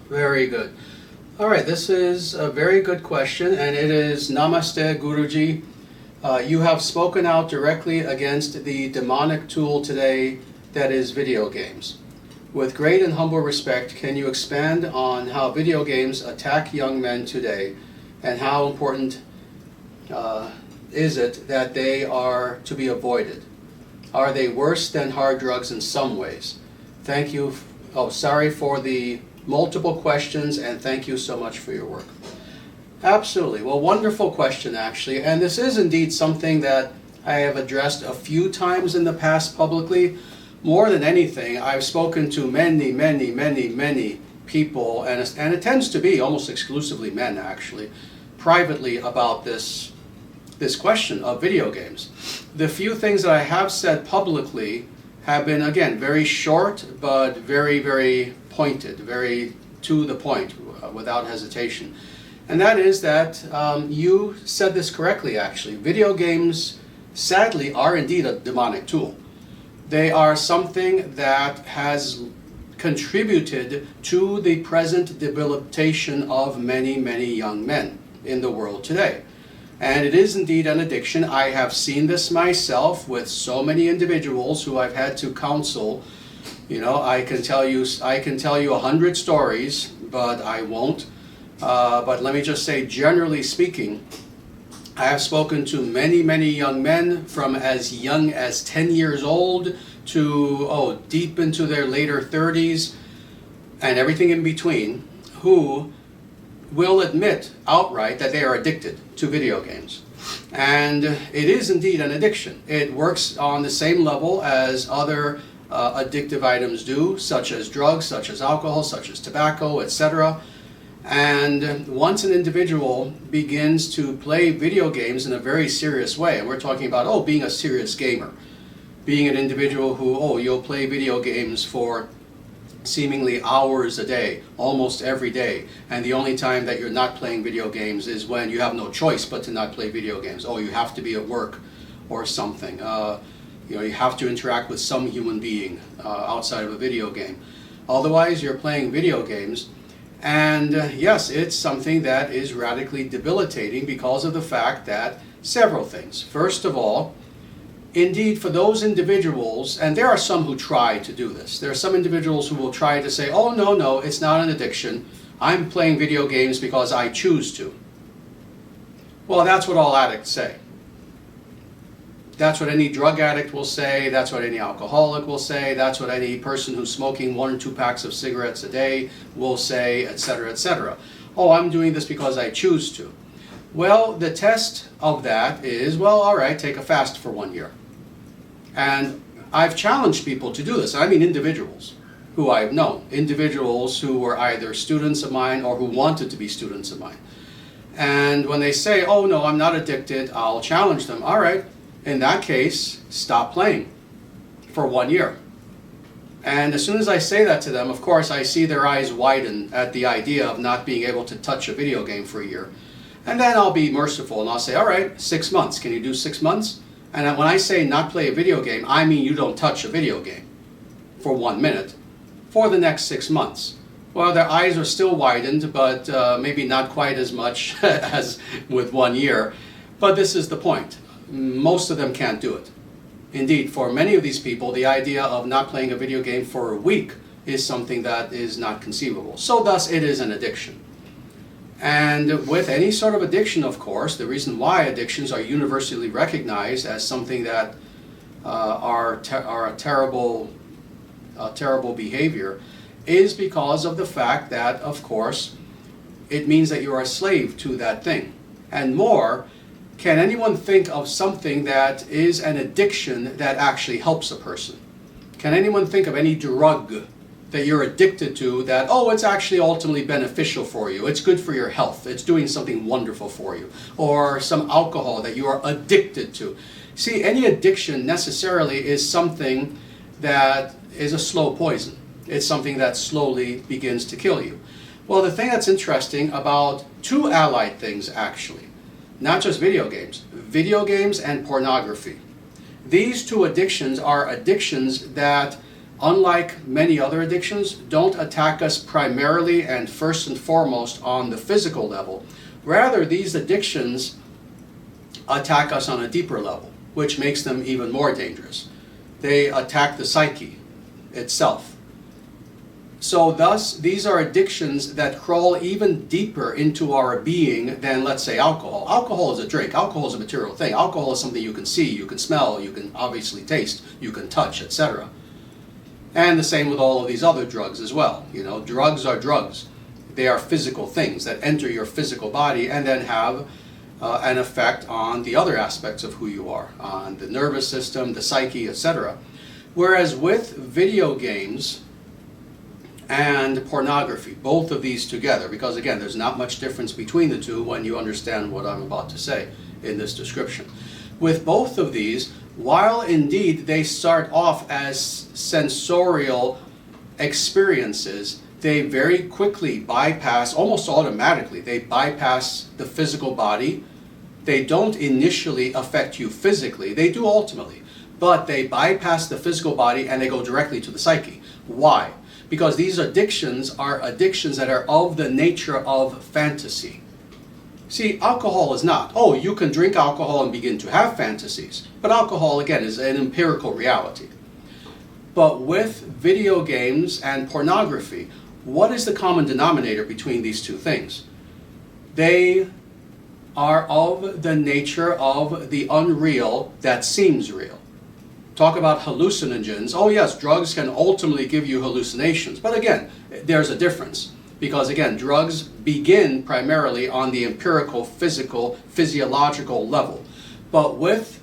Very good. All right, this is a very good question, and it is Namaste Guruji. You have spoken out directly against the demonic tool today that is video games. With great and humble respect, can you expand on how video games attack young men today, and how important is it that they are to be avoided? Are they worse than hard drugs in some ways? Thank you. Sorry for the multiple questions, and thank you so much for your work. Absolutely. Well, wonderful question, actually. And this is indeed something that I have addressed a few times in the past publicly. More than anything, I've spoken to many people, and it tends to be almost exclusively men, actually, privately about this question of video games. The few things that I have said publicly have been, again, very short, but very pointed, very to the point, without hesitation. And that is that you said this correctly, actually. Video games, sadly, are indeed a demonic tool. They are something that has contributed to the present debilitation of many young men in the world today. And it is indeed an addiction. I have seen this myself with so many individuals who I've had to counsel. You know, I can tell you 100 stories, but I won't. But let me just say, generally speaking, I have spoken to many young men from as young as 10 years old to deep into their later 30s and everything in between, who will admit outright that they are addicted to video games. And it is indeed an addiction. It works on the same level as other addictive items do, such as drugs, such as alcohol, such as tobacco, etc. And once an individual begins to play video games in a very serious way, and we're talking about, being a serious gamer, being an individual who, you'll play video games for seemingly hours a day, almost every day, and the only time that you're not playing video games is when you have no choice but to not play video games. You have to be at work or something. You have to interact with some human being outside of a video game. Otherwise, you're playing video games. And yes, it's something that is radically debilitating because of the fact that several things. First of all, indeed, for those individuals, and there are some who try to do this, there are some individuals who will try to say, no, it's not an addiction. I'm playing video games because I choose to. Well, that's what all addicts say. That's what any drug addict will say, that's what any alcoholic will say, that's what any person who's smoking 1 or 2 packs of cigarettes a day will say, etc., etc. I'm doing this because I choose to. Well, the test of that is, all right, take a fast for 1 year. And I've challenged people to do this. I mean individuals who I've known, individuals who were either students of mine or who wanted to be students of mine. And when they say, no, I'm not addicted, I'll challenge them. All right, in that case, stop playing for 1 year. And as soon as I say that to them, of course, I see their eyes widen at the idea of not being able to touch a video game for a year. And then I'll be merciful and I'll say, all right, 6 months. Can you do 6 months? And when I say not play a video game, I mean you don't touch a video game for 1 minute for the next 6 months. Well, their eyes are still widened, but maybe not quite as much as with 1 year. But this is the point. Most of them can't do it. Indeed, for many of these people, the idea of not playing a video game for a week is something that is not conceivable. So thus, it is an addiction. And with any sort of addiction, of course, the reason why addictions are universally recognized as something that are a terrible behavior is because of the fact that, of course, it means that you are a slave to that thing. And more, can anyone think of something that is an addiction that actually helps a person? Can anyone think of any drug that you're addicted to that, it's actually ultimately beneficial for you, it's good for your health, it's doing something wonderful for you? Or some alcohol that you are addicted to? See, any addiction necessarily is something that is a slow poison. It's something that slowly begins to kill you. Well, the thing that's interesting about 2 allied things, actually, not just video games and pornography. These 2 addictions are addictions that unlike many other addictions, don't attack us primarily and first and foremost on the physical level. Rather, these addictions attack us on a deeper level, which makes them even more dangerous. They attack the psyche itself. So thus, these are addictions that crawl even deeper into our being than, let's say, alcohol. Alcohol is a drink. Alcohol is a material thing. Alcohol is something you can see, you can smell, you can obviously taste, you can touch, etc. And the same with all of these other drugs as well. You know, drugs are drugs. They are physical things that enter your physical body and then have an effect on the other aspects of who you are, on the nervous system, the psyche, etc. Whereas with video games and pornography, both of these together, because again, there's not much difference between the two when you understand what I'm about to say in this description. With both of these, while indeed they start off as sensorial experiences, they very quickly bypass, almost automatically, they bypass the physical body. They don't initially affect you physically, they do ultimately, but they bypass the physical body and they go directly to the psyche. Why? Because these addictions are addictions that are of the nature of fantasy. See, alcohol is not. Oh, you can drink alcohol and begin to have fantasies. But alcohol, again, is an empirical reality. But with video games and pornography, what is the common denominator between these two things? They are of the nature of the unreal that seems real. Talk about hallucinogens. Oh yes, drugs can ultimately give you hallucinations. But again, there's a difference. Because again, drugs begin primarily on the empirical, physical, physiological level. But with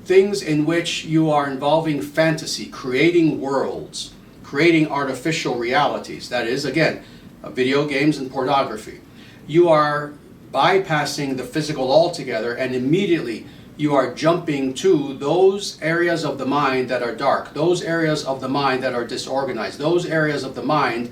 things in which you are involving fantasy, creating worlds, creating artificial realities, that is, again, video games and pornography, you are bypassing the physical altogether and immediately you are jumping to those areas of the mind that are dark, those areas of the mind that are disorganized, those areas of the mind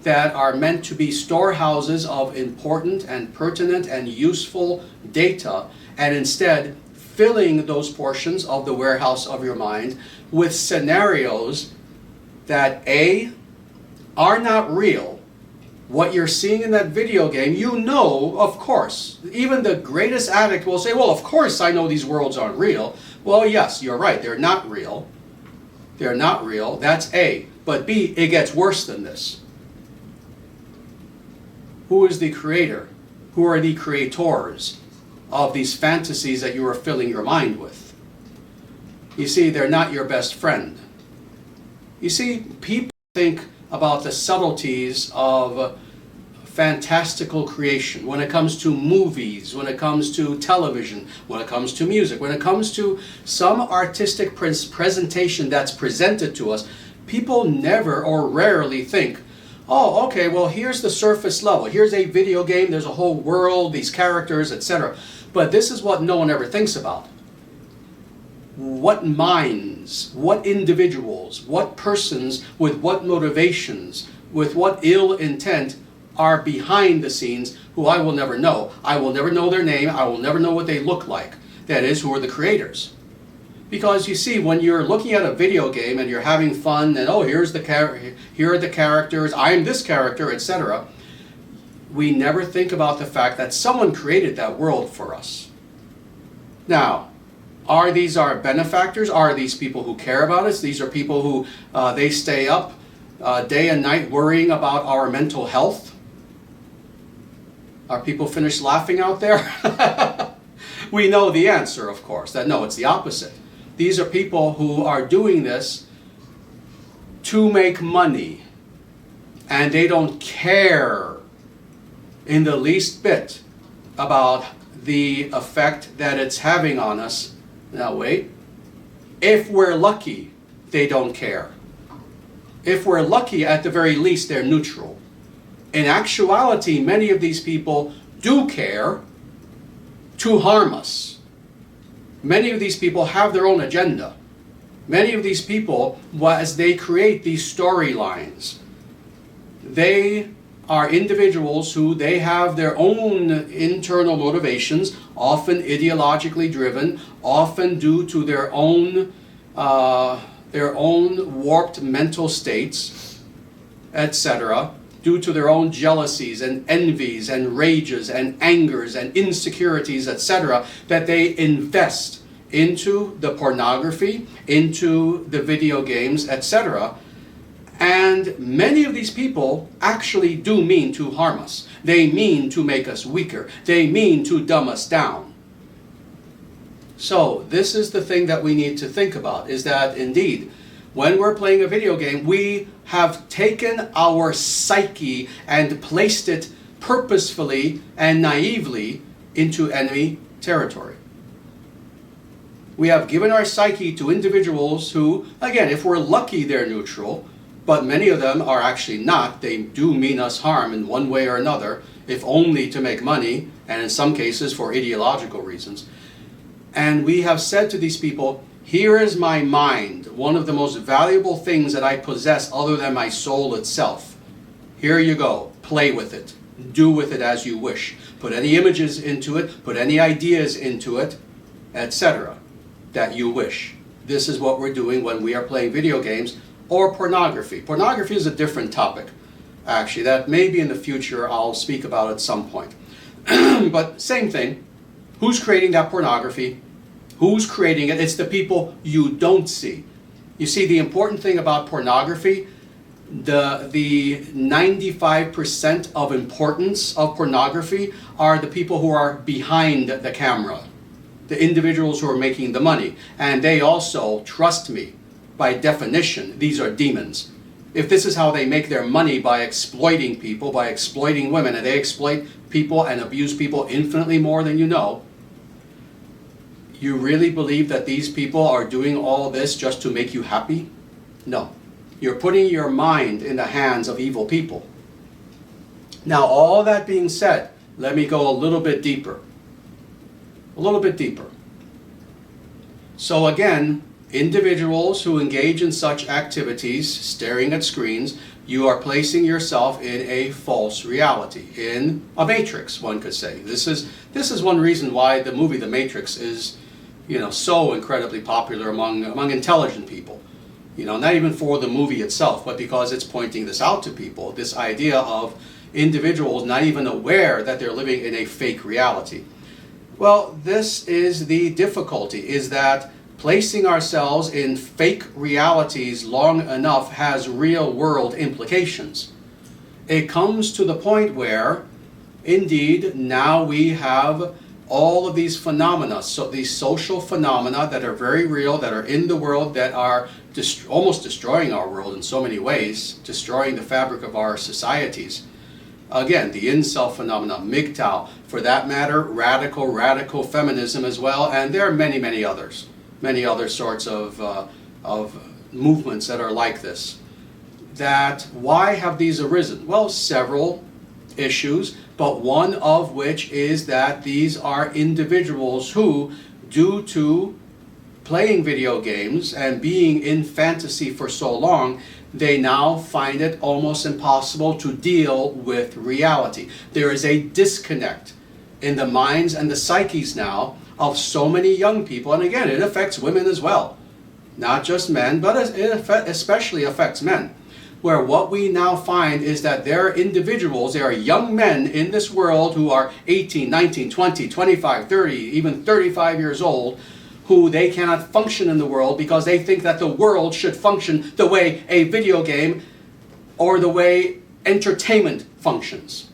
that are meant to be storehouses of important and pertinent and useful data, and instead filling those portions of the warehouse of your mind with scenarios that A, are not real. What you're seeing in that video game, you know, of course. Even the greatest addict will say, well, of course I know these worlds aren't real. Well, yes, you're right, they're not real. They're not real, that's A. But B, it gets worse than this. Who is the creator? Who are the creators of these fantasies that you are filling your mind with? You see, they're not your best friend. You see, people think about the subtleties of fantastical creation when it comes to movies, when it comes to television, when it comes to music, when it comes to some artistic presentation that's presented to us. People never or rarely think, oh, okay, well, here's the surface level. Here's a video game, there's a whole world, these characters, etc. But this is what no one ever thinks about. What minds, what individuals, what persons with what motivations, with what ill intent are behind the scenes who I will never know. I will never know their name. I will never know what they look like. That is, who are the creators. Because you see, when you're looking at a video game and you're having fun and oh, here are the characters, I'm this character, etc. We never think about the fact that someone created that world for us. Now, are these our benefactors? Are these people who care about us? These are people who they stay up day and night worrying about our mental health? Are people finished laughing out there? We know the answer, of course, that no, it's the opposite. These are people who are doing this to make money, and they don't care in the least bit about the effect that it's having on us. Now wait, if we're lucky, they don't care. If we're lucky, at the very least, they're neutral. In actuality, many of these people do care to harm us. Many of these people have their own agenda. Many of these people, as they create these storylines, they are individuals who they have their own internal motivations, often ideologically driven, often due to their own their own warped mental states, etc., due to their own jealousies and envies and rages and angers and insecurities, etc., that they invest into the pornography, into the video games, etc. And many of these people actually do mean to harm us. They mean to make us weaker. They mean to dumb us down. So this is the thing that we need to think about, is that indeed, when we're playing a video game, we have taken our psyche and placed it purposefully and naively into enemy territory. We have given our psyche to individuals who, again, if we're lucky, they're neutral, but many of them are actually not. They do mean us harm in one way or another, if only to make money, and in some cases for ideological reasons. And we have said to these people, here is my mind, one of the most valuable things that I possess other than my soul itself. Here you go, play with it, do with it as you wish. Put any images into it, put any ideas into it, etc. that you wish. This is what we're doing when we are playing video games or pornography. Pornography is a different topic, actually, that maybe in the future I'll speak about at some point. But same thing, who's creating that pornography? Who's creating it? It's the people you don't see. You see, the important thing about pornography, the 95% of importance of pornography are the people who are behind the camera, the individuals who are making the money. And they also, trust me, by definition, these are demons. If this is how they make their money, by exploiting people, by exploiting women, and they exploit people and abuse people infinitely more than you know, you really believe that these people are doing all this just to make you happy? No. You're putting your mind in the hands of evil people. Now, all that being said, let me go a little bit deeper. A little bit deeper. So again, individuals who engage in such activities, staring at screens, you are placing yourself in a false reality, in a matrix, one could say. This is one reason why the movie The Matrix is, so incredibly popular among intelligent people. Not even for the movie itself, but because it's pointing this out to people, this idea of individuals not even aware that they're living in a fake reality. Well, this is the difficulty, is that placing ourselves in fake realities long enough has real-world implications. It comes to the point where, indeed, now we have all of these phenomena, so these social phenomena that are very real, that are in the world, that are almost destroying our world in so many ways, destroying the fabric of our societies. Again, the incel phenomena, MGTOW, for that matter, radical feminism as well, and there are many others. Many other sorts of movements that are like this. Why have these arisen? Well, several issues, but one of which is that these are individuals who, due to playing video games and being in fantasy for so long, they now find it almost impossible to deal with reality. There is a disconnect in the minds and the psyches now of so many young people, and again, it affects women as well. Not just men, but it especially affects men. Where what we now find is that there are individuals, there are young men in this world who are 18, 19, 20, 25, 30, even 35 years old, who they cannot function in the world because they think that the world should function the way a video game or the way entertainment functions.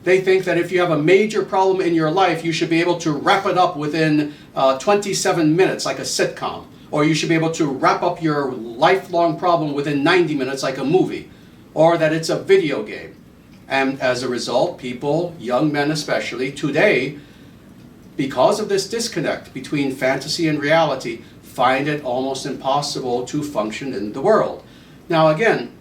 They think that if you have a major problem in your life, you should be able to wrap it up within 27 minutes like a sitcom. Or you should be able to wrap up your lifelong problem within 90 minutes like a movie. Or that it's a video game. And as a result, people, young men especially, today, because of this disconnect between fantasy and reality, find it almost impossible to function in the world. Now again,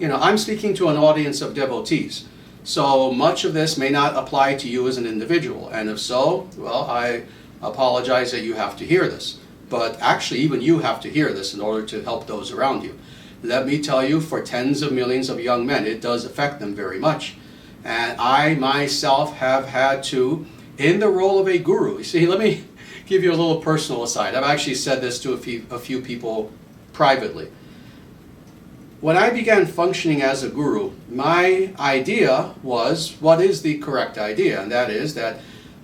I'm speaking to an audience of devotees. So much of this may not apply to you as an individual. And if so, well, I apologize that you have to hear this. But actually, even you have to hear this in order to help those around you. Let me tell you, for tens of millions of young men, it does affect them very much. And I myself have had to, in the role of a guru, you see, let me give you a little personal aside. I've actually said this to a few people privately. When I began functioning as a guru, my idea was, what is the correct idea? And that is that,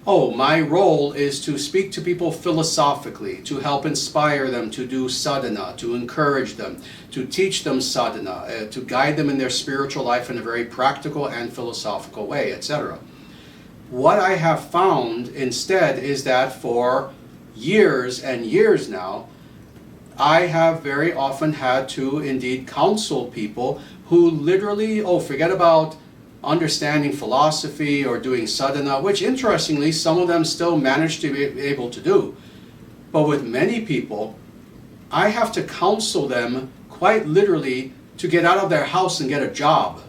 oh, my role is to speak to people philosophically, to help inspire them to do sadhana, to encourage them, to teach them sadhana, to guide them in their spiritual life in a very practical and philosophical way, etc. What I have found instead is that for years and years now, I have very often had to indeed counsel people who literally, forget about understanding philosophy or doing sadhana, which interestingly some of them still manage to be able to do. But with many people, I have to counsel them quite literally to get out of their house and get a job.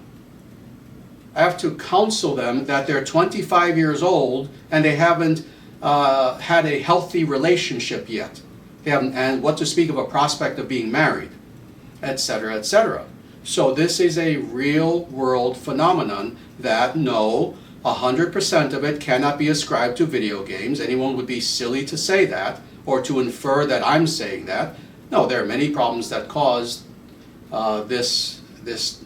I have to counsel them that they're 25 years old and they haven't had a healthy relationship yet. They haven't, and what to speak of a prospect of being married, etc., etc. So this is a real world phenomenon that, no, 100% of it cannot be ascribed to video games. Anyone would be silly to say that or to infer that I'm saying that. No, there are many problems that cause this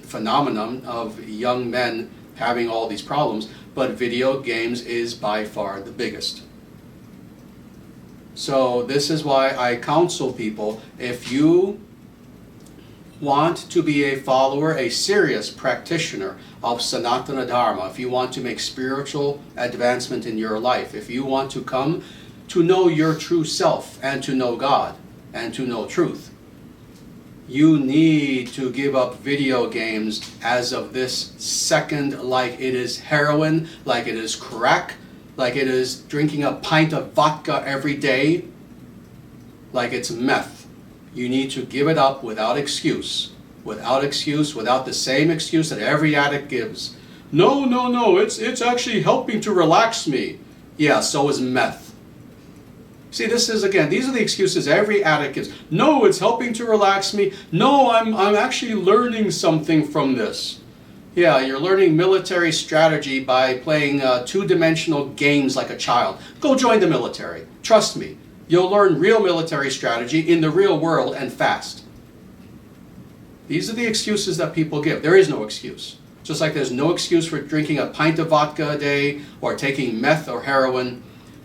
phenomenon of young men having all these problems, but video games is by far the biggest. So this is why I counsel people, if you want to be a follower, a serious practitioner of Sanatana Dharma, if you want to make spiritual advancement in your life, if you want to come to know your true self and to know God and to know truth, you need to give up video games as of this second, like it is heroin, like it is crack, like it is drinking a pint of vodka every day, like it's meth. You need to give it up without excuse, without the same excuse that every addict gives. No, it's actually helping to relax me. Yeah, so is meth. See, this is, again, these are the excuses every addict gives. No, it's helping to relax me. No, I'm actually learning something from this. Yeah, you're learning military strategy by playing two-dimensional games like a child. Go join the military. Trust me, you'll learn real military strategy in the real world and fast. These are the excuses that people give. There is no excuse. Just like there's no excuse for drinking a pint of vodka a day or taking meth or heroin,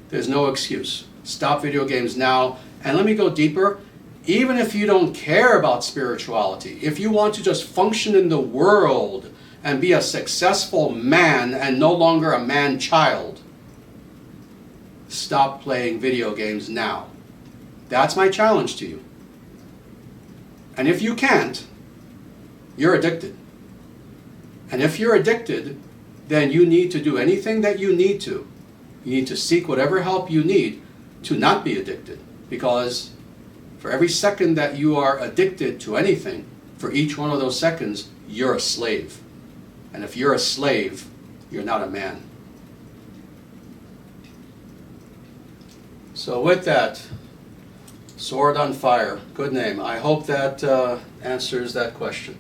there's no excuse. Stop video games now. And let me go deeper. Even if you don't care about spirituality, if you want to just function in the world and be a successful man and no longer a man-child, stop playing video games now. That's my challenge to you. And if you can't, you're addicted. And if you're addicted, then you need to do anything that you need to. You need to seek whatever help you need to not be addicted. Because for every second that you are addicted to anything, for each one of those seconds, you're a slave. And if you're a slave, you're not a man. So with that, Sword on Fire, good name. I hope that answers that question.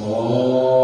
Oh.